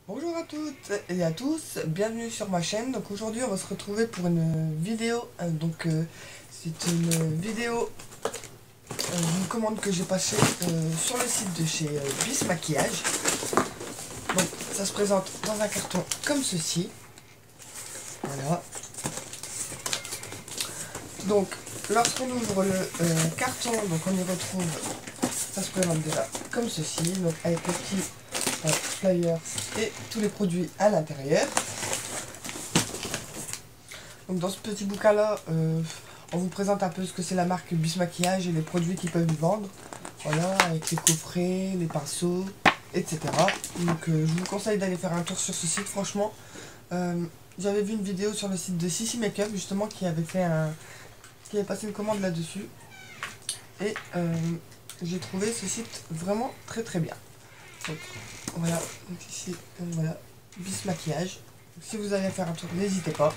Bonjour à toutes et à tous, bienvenue sur ma chaîne. Donc aujourd'hui on va se retrouver pour une vidéo, c'est une vidéo d'une commande que j'ai passée sur le site de chez Bis Maquillage. Donc ça se présente dans un carton comme ceci. Voilà. Donc lorsqu'on ouvre le carton, donc on y retrouve, ça se présente déjà comme ceci, donc avec le petit flyer et tous les produits à l'intérieur. Donc dans ce petit bouquin là on vous présente un peu ce que c'est la marque Bis Maquillage et les produits qu'ils peuvent vendre, voilà, avec les coffrets, les pinceaux, etc. Donc je vous conseille d'aller faire un tour sur ce site. Franchement j'avais vu une vidéo sur le site de Sissi Makeup justement qui avait passé une commande là dessus et j'ai trouvé ce site vraiment très bien. Donc, voilà, donc ici, voilà, Bis Maquillage. Donc, si vous allez faire un tour, n'hésitez pas.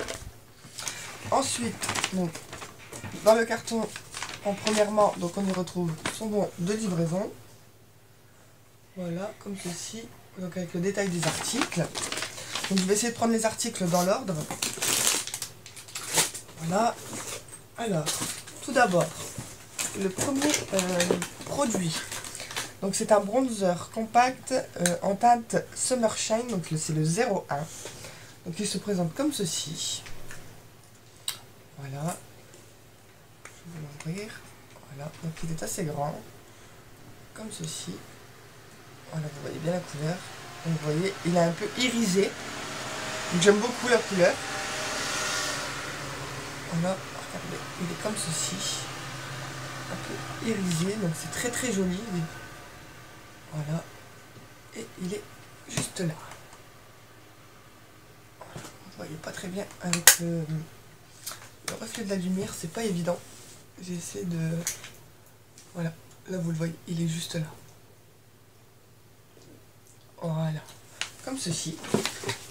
Ensuite, donc, dans le carton, premièrement, donc on y retrouve son bon de livraison. Voilà, comme ceci, donc avec le détail des articles. Donc je vais essayer de prendre les articles dans l'ordre. Voilà. Alors, tout d'abord, le premier produit. Donc c'est un bronzer compact en teinte Summer Shine, donc c'est le 01. Donc il se présente comme ceci. Voilà. Je vais l'ouvrir. Voilà, donc il est assez grand. Comme ceci. Voilà, vous voyez bien la couleur. Donc vous voyez, il est un peu irisé. Donc j'aime beaucoup la couleur. Voilà, regardez, il est comme ceci. Un peu irisé, donc c'est très joli. Voilà, et il est juste là. Voilà. Vous voyez pas très bien avec le reflet de la lumière, c'est pas évident. J'essaie de... Voilà, là vous le voyez, il est juste là. Voilà, comme ceci.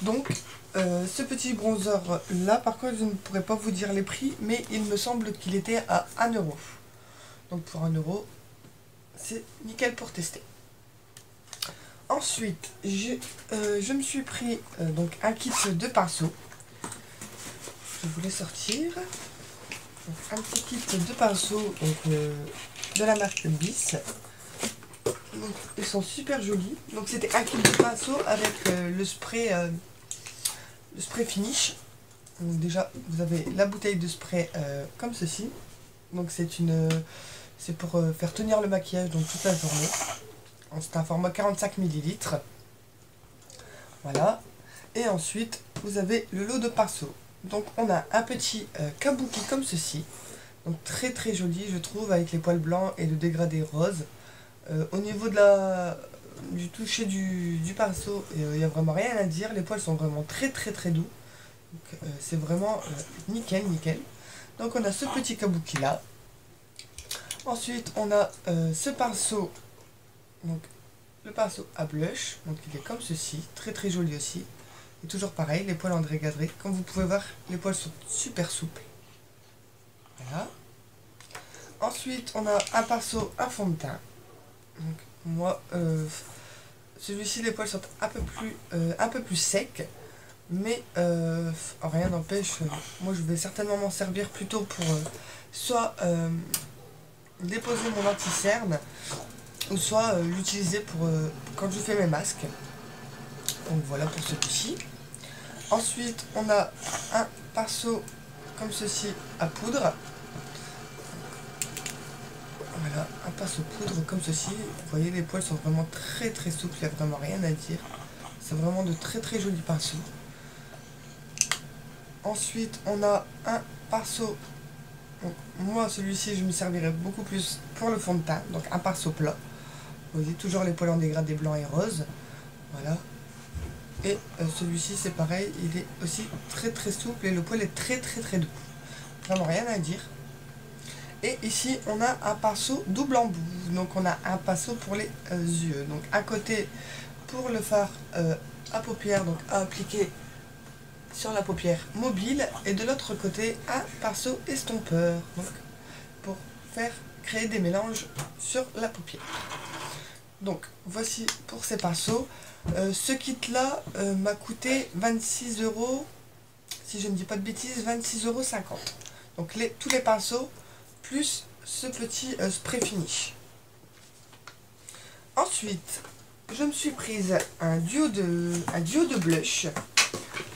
Donc, ce petit bronzer là, par contre, je ne pourrais pas vous dire les prix, mais il me semble qu'il était à 1 €. Donc pour 1 €, c'est nickel pour tester. Ensuite, je me suis pris donc un kit de pinceaux. Je voulais sortir. Donc, un petit kit de pinceaux donc, de la marque Bis. Donc, ils sont super jolis. Donc c'était un kit de pinceaux avec le spray finish. Donc, déjà, vous avez la bouteille de spray comme ceci. Donc c'est pour faire tenir le maquillage donc toute la journée. C'est un format 45 ml. Voilà. Et ensuite, vous avez le lot de pinceaux. Donc, on a un petit kabuki comme ceci. Donc, très joli, je trouve, avec les poils blancs et le dégradé rose. Au niveau de du toucher du pinceau, il n'y a vraiment rien à dire. Les poils sont vraiment très doux. C'est vraiment nickel. Donc, on a ce petit kabuki là. Ensuite, on a ce pinceau. Donc le pinceau à blush, donc il est comme ceci, très joli aussi. Et toujours pareil, les poils en dégradé. Comme vous pouvez voir, les poils sont super souples. Voilà. Ensuite, on a un pinceau à fond de teint. Donc moi, celui-ci, les poils sont un peu plus secs. Mais rien n'empêche, moi je vais certainement m'en servir plutôt pour soit déposer mon anti-cerne, ou soit l'utiliser pour quand je fais mes masques. Donc voilà pour celui-ci. Ensuite on a un pinceau comme ceci à poudre. Voilà, un pinceau poudre comme ceci. Vous voyez, les poils sont vraiment très souples, il n'y a vraiment rien à dire. C'est vraiment de très jolis pinceaux. Ensuite on a un pinceau. Donc, moi celui-ci je me servirai beaucoup plus pour le fond de teint, donc un pinceau plat. Vous voyez toujours les poils en dégradé blanc et rose. Voilà. Et celui-ci c'est pareil, il est aussi très souple et le poil est très doux. Vraiment rien à dire. Et ici on a un pinceau double embout. Donc on a un pinceau pour les yeux. Donc un côté pour le fard à paupières, donc à appliquer sur la paupière mobile. Et de l'autre côté un pinceau estompeur. Donc pour créer des mélanges sur la paupière. Donc voici pour ces pinceaux. Ce kit là m'a coûté 26 €, si je ne dis pas de bêtises, 26,50 €. Donc tous les pinceaux plus ce petit spray finish. Ensuite, je me suis prise un duo de blush.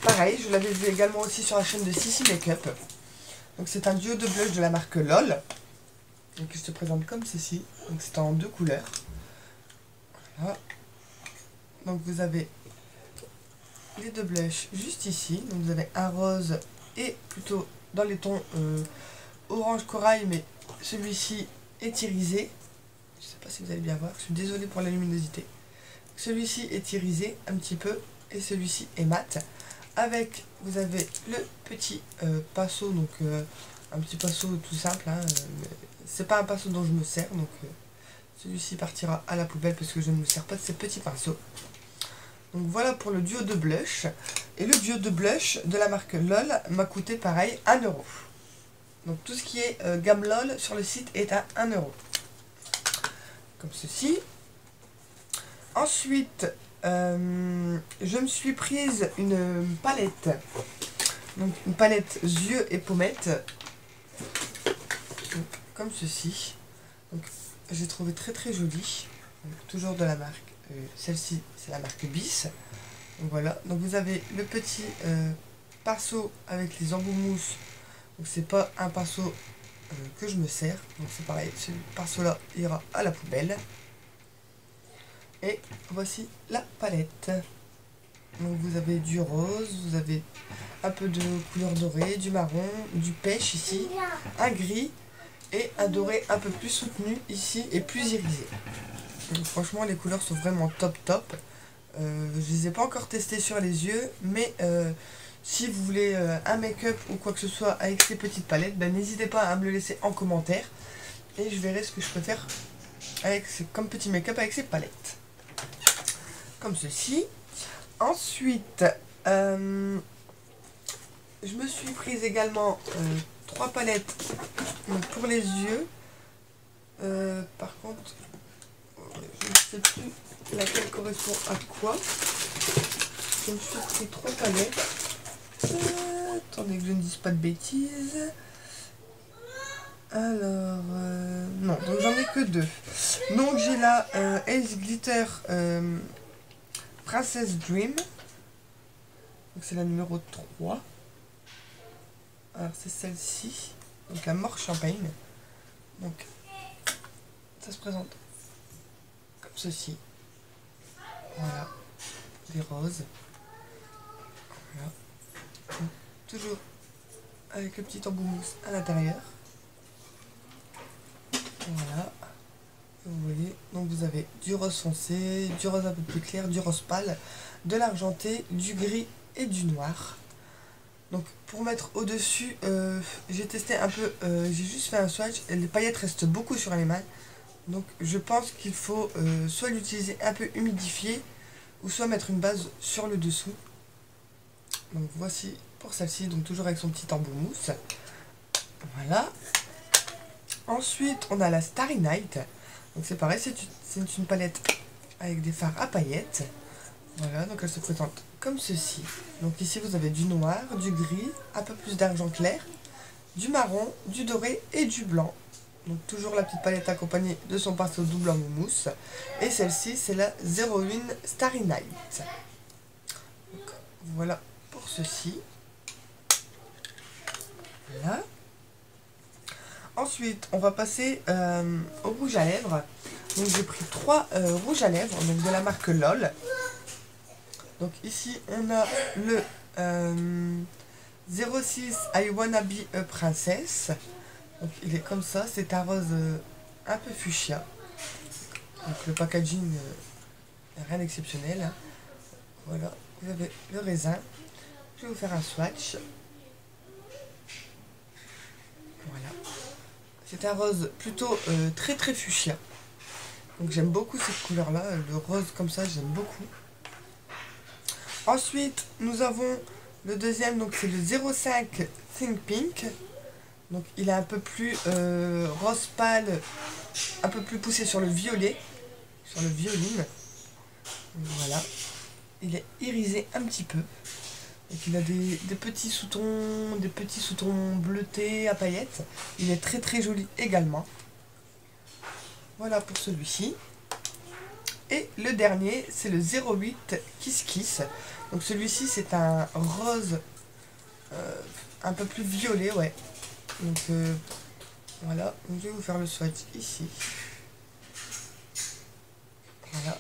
Pareil, je l'avais vu également aussi sur la chaîne de Sissi Makeup. Donc c'est un duo de blush de la marque LOL. Donc il se présente comme ceci. Donc c'est en 2 couleurs. Voilà. Donc vous avez les 2 blushs juste ici. Donc vous avez un rose et plutôt dans les tons orange corail, mais celui-ci est irisé. Je ne sais pas si vous allez bien voir, je suis désolée pour la luminosité. Celui-ci est irisé un petit peu et celui-ci est mat. Avec, vous avez le petit pinceau, donc un petit pinceau tout simple. Hein, c'est pas un pinceau dont je me sers, donc celui-ci partira à la poubelle parce que je ne me sers pas de ces petits pinceaux. Donc voilà pour le duo de blush. Et le duo de blush de la marque LOL m'a coûté pareil 1 €. Donc tout ce qui est gamme LOL sur le site est à 1 €. Comme ceci. Ensuite, je me suis prise une palette. Donc une palette yeux et pommettes. Donc, comme ceci. Donc j'ai trouvé très très jolie. Donc, toujours de la marque. Celle-ci, c'est la marque Bis. Donc voilà. Donc vous avez le petit pinceau avec les embouts mousse. Donc c'est pas un pinceau que je me sers. Donc c'est pareil. Ce pinceau-là ira à la poubelle. Et voici la palette. Donc vous avez du rose, vous avez un peu de couleur dorée, du marron, du pêche ici, un gris et un doré un peu plus soutenu ici et plus irisé. Donc franchement les couleurs sont vraiment top. Je les ai pas encore testées sur les yeux, mais si vous voulez un make-up ou quoi que ce soit avec ces petites palettes, ben, n'hésitez pas à me le laisser en commentaire et je verrai ce que je peux faire avec comme petit make-up avec ces palettes. Comme ceci. Ensuite, je me suis prise également 3 palettes pour les yeux. Par contre, je ne sais plus laquelle correspond à quoi. Je me suis pris 3 palettes. Attendez que je ne dise pas de bêtises. Alors, non, donc j'en ai que 2. Donc j'ai la Ace Glitter Princess Dream. Donc c'est la numéro 3. Alors c'est celle-ci. Donc la Mort Champagne. Donc ça se présente comme ceci. Voilà. Des roses. Voilà. Donc, toujours avec le petit embout mousse à l'intérieur. Voilà. Vous voyez, donc vous avez du rose foncé, du rose un peu plus clair, du rose pâle, de l'argenté, du gris et du noir. Donc pour mettre au dessus, j'ai testé un peu, j'ai juste fait un swatch et les paillettes restent beaucoup sur les mains. Donc je pense qu'il faut soit l'utiliser un peu humidifié ou soit mettre une base sur le dessous. Donc voici pour celle-ci, donc toujours avec son petit embout mousse. Voilà. Ensuite on a la Starry Night. Donc c'est pareil, c'est une palette avec des fards à paillettes. Voilà, donc elle se présente comme ceci. Donc ici vous avez du noir, du gris, un peu plus d'argent clair, du marron, du doré et du blanc. Donc toujours la petite palette accompagnée de son pinceau double en mousse. Et celle-ci c'est la 01 Starry Night. Donc, voilà pour ceci. Voilà. Ensuite, on va passer au rouge à lèvres. Donc j'ai pris 3 rouges à lèvres, donc de la marque LOL. Donc ici on a le 06 I Wanna Be a Princess. Donc il est comme ça, c'est un rose un peu fuchsia. Donc le packaging rien d'exceptionnel. Hein. Voilà, vous avez le raisin. Je vais vous faire un swatch. Voilà. C'est un rose plutôt très très fuchsia. Donc j'aime beaucoup cette couleur là, le rose comme ça j'aime beaucoup. Ensuite nous avons le deuxième, donc c'est le 05 Think Pink. Donc il est un peu plus rose pâle, un peu plus poussé sur le violet. sur le violine. Voilà. Il est irisé un petit peu. Donc il a des petits sous-tons bleutés à paillettes. Il est très très joli également. Voilà pour celui-ci. Et le dernier, c'est le 08 Kiss Kiss. Donc celui-ci, c'est un rose un peu plus violet, ouais. Donc voilà, donc, je vais vous faire le swatch ici. Voilà.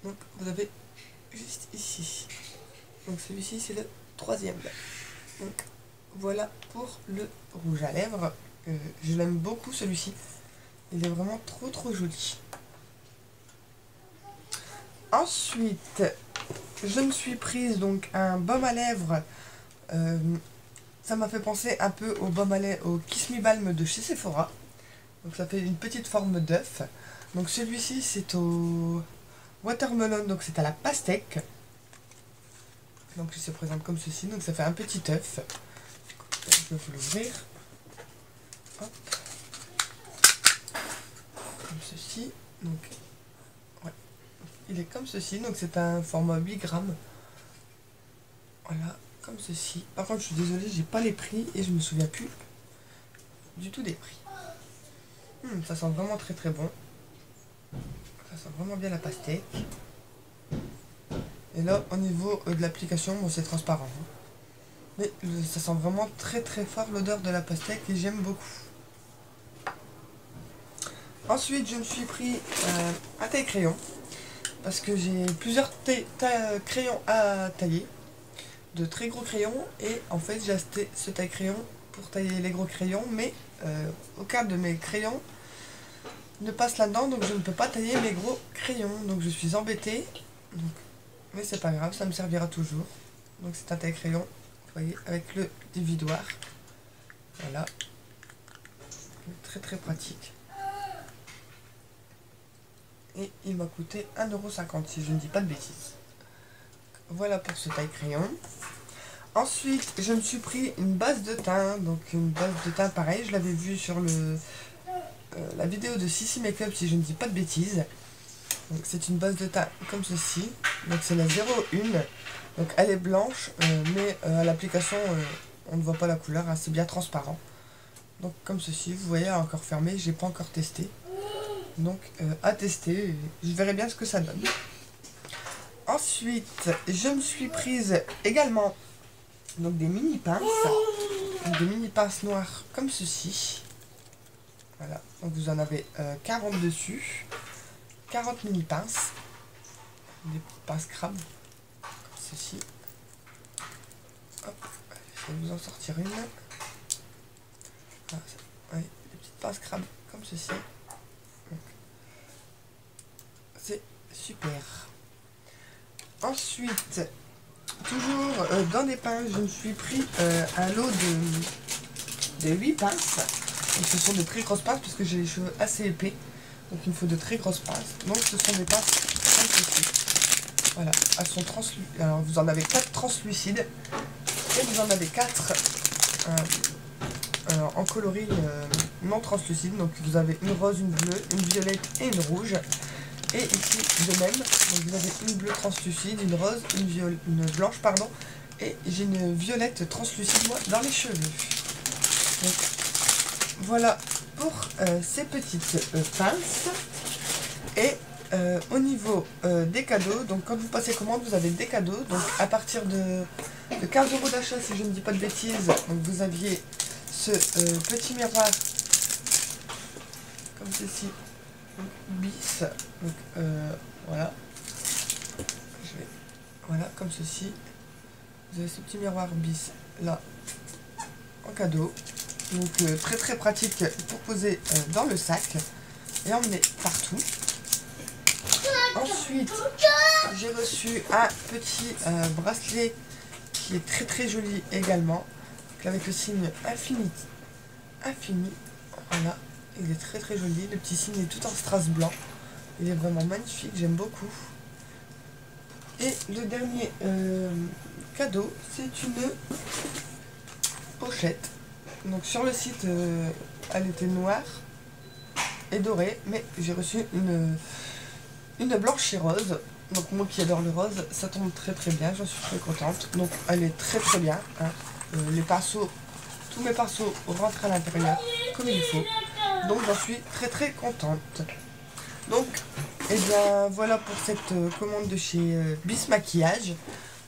Donc vous avez juste ici. Donc celui-ci, c'est le troisième. Donc voilà pour le rouge à lèvres. Je l'aime beaucoup celui-ci. Il est vraiment trop trop joli. Ensuite, je me suis prise donc un baume à lèvres. Ça m'a fait penser un peu au baume à lèvres, au Kiss Me Balm de chez Sephora. Donc ça fait une petite forme d'œuf. Donc celui-ci c'est au watermelon, donc c'est à la pastèque. Donc il se présente comme ceci, donc ça fait un petit œuf. Je vais vous l'ouvrir. Hop. Comme ceci. Donc ouais. Il est comme ceci, donc c'est un format 8 grammes. Voilà, comme ceci. Par contre je suis désolée, j'ai pas les prix et je me souviens plus du tout des prix. Ça sent vraiment très très bon. Ça sent vraiment bien la pastèque. Et là, au niveau de l'application, bon, c'est transparent. Hein. Mais ça sent vraiment très très fort l'odeur de la pastèque et j'aime beaucoup. Ensuite, je me suis pris un taille-crayon. Parce que j'ai plusieurs crayons à tailler. De très gros crayons. Et en fait, j'ai acheté ce taille-crayon pour tailler les gros crayons. Mais aucun de mes crayons ne passe là-dedans. Donc je ne peux pas tailler mes gros crayons. Donc je suis embêtée. Donc, mais c'est pas grave, ça me servira toujours. Donc c'est un taille-crayon, vous voyez, avec le dividoir. Voilà. Très très pratique. Et il m'a coûté 1,50 € si je ne dis pas de bêtises. Voilà pour ce taille-crayon. Ensuite, je me suis pris une base de teint. Donc une base de teint pareil, je l'avais vue sur la vidéo de Sissi Makeup si je ne dis pas de bêtises. Donc c'est une base de teint comme ceci. Donc c'est la 01. Donc elle est blanche, mais à l'application on ne voit pas la couleur, hein, c'est bien transparent. Donc comme ceci, vous voyez, elle est encore fermée, j'ai pas encore testé. Donc à tester, je verrai bien ce que ça donne. Ensuite, je me suis prise également donc des mini pinces. Donc, des mini pinces noires comme ceci. Voilà, donc vous en avez 40 dessus. 40 mini pinces, des pinces crabes, comme ceci. Hop, je vais vous en sortir une. Ah, ouais, des petites pinces crabes, comme ceci. C'est super. Ensuite, toujours dans des pinces, je me suis pris un lot de 8 pinces. Et ce sont de très grosses pinces parce que j'ai les cheveux assez épais. Donc il me faut de très grosses pinces. Donc ce sont des pinces comme ceci. Voilà, elles sont translucides. Alors vous en avez 4 translucides. Et vous en avez 4 en coloris non translucide. Donc vous avez une rose, une bleue, une violette et une rouge. Et ici de même. Donc vous avez une bleue translucide, une rose, une blanche pardon. Et j'ai une violette translucide moi dans les cheveux. Donc voilà pour ces petites pinces. Et au niveau des cadeaux, donc quand vous passez commande, vous avez des cadeaux. Donc à partir de 15 € d'achat, si je ne dis pas de bêtises, donc vous aviez ce petit miroir comme ceci, donc, bis. Donc voilà. Voilà, comme ceci. Vous avez ce petit miroir bis là en cadeau. Donc très très pratique pour poser dans le sac et emmener partout. Ensuite, j'ai reçu un petit bracelet qui est très très joli également, avec le signe infini. Voilà, il est très très joli. Le petit signe est tout en strass blanc. Il est vraiment magnifique, j'aime beaucoup. Et le dernier cadeau, c'est une pochette. Donc sur le site, elle était noire et dorée, mais j'ai reçu une blanche et rose. Donc moi qui adore le rose, ça tombe très très bien, j'en suis très contente. Donc elle est très très bien, hein. Les pinceaux, tous mes pinceaux rentrent à l'intérieur comme il faut. Donc j'en suis très très contente. Donc, et bien voilà pour cette commande de chez Bis Maquillage.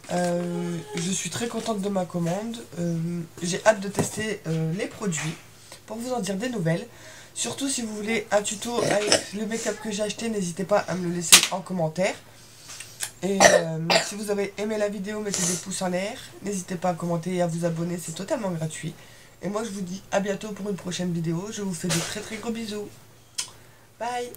Je suis très contente de ma commande. J'ai hâte de tester les produits pour vous en dire des nouvelles. Surtout si vous voulez un tuto avec le make-up que j'ai acheté, n'hésitez pas à me le laisser en commentaire. Et si vous avez aimé la vidéo, mettez des pouces en l'air. N'hésitez pas à commenter et à vous abonner, c'est totalement gratuit. Et moi je vous dis à bientôt pour une prochaine vidéo. Je vous fais de très très gros bisous. Bye.